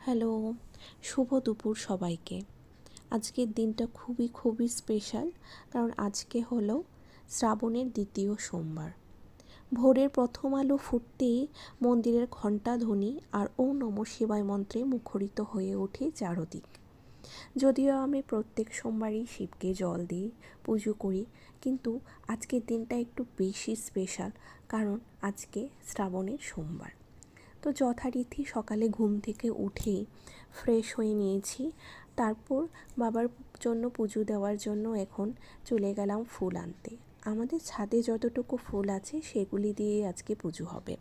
Hello, শুভ দুপুর সবাইকে। আজকের দিনটা খুবই স্পেশাল, কারণ আজকে হলো শ্রাবণের দ্বিতীয় সোমবার। ভোরের প্রথম আলো ফুটতেই মন্দিরের ঘণ্টাধ্বনি আর ওম নমঃ শিবায় মন্ত্রে মুখরিত হয়ে ওঠে চারদিক। যদিও আমি প্রত্যেক সোমবারই শিবকে জল দিই, পুজো করি, কিন্তু আজকের দিনটা একটু বেশি স্পেশাল, কারণ আজকে শ্রাবণের সোমবার। তো যথারীতি সকালে ঘুম থেকে উঠেই ফ্রেশ হয়ে নিয়েছি, তারপর বাবার জন্য পুজো দেওয়ার জন্য এখন চলে গেলাম ফুল আনতে। আমাদের ছাদে যতটুকু ফুল আছে সেগুলি দিয়ে আজকে পুজো হবে।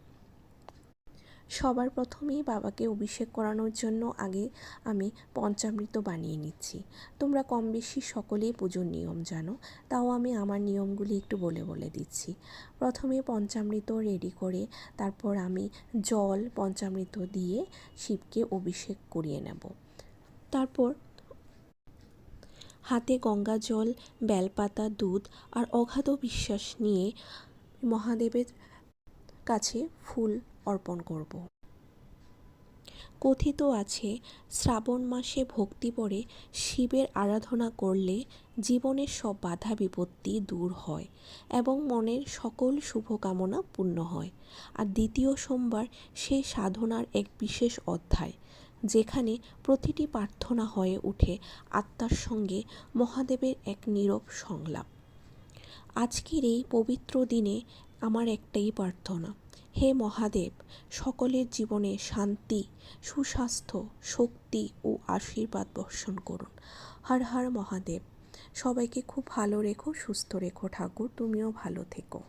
সবার প্রথমেই বাবাকে অভিষেক করানোর জন্য আগে আমি পঞ্চামৃত বানিয়ে নিচ্ছি। তোমরা কম বেশি সকলেই পুজোর নিয়ম জানো, তাও আমি আমার নিয়মগুলি একটু বলে দিচ্ছি। প্রথমে পঞ্চামৃত রেডি করে তারপর আমি জল পঞ্চামৃত দিয়ে শিবকে অভিষেক করিয়ে নেব। তারপর হাতে গঙ্গা জল, বেলপাতা, দুধ আর অগাধ বিশ্বাস নিয়ে মহাদেবের কাছে ফুল অর্পণ করব। কথিত আছে, শ্রাবণ মাসে ভক্তি ভরে শিবের আরাধনা করলে জীবনের সব বাধা বিপত্তি দূর হয় এবং মনের সকল শুভকামনা পূর্ণ হয়। আর দ্বিতীয় সোমবার সেই সাধনার এক বিশেষ অধ্যায়, যেখানে প্রতিটি প্রার্থনা হয়ে ওঠে আত্মার সঙ্গে মহাদেবের এক নীরব সংলাপ। আজকের এই পবিত্র দিনে আমার একটাই প্রার্থনা, হে মহাদেব, সকলের জীবনে শান্তি, সুস্বাস্থ্য, শক্তি ও আশীর্বাদ বর্ষণ করুন। হর হর মহাদেব। সবাইকে খুব ভালো রেখো, সুস্থ রেখো ঠাকুর, তুমিও ভালো থেকো।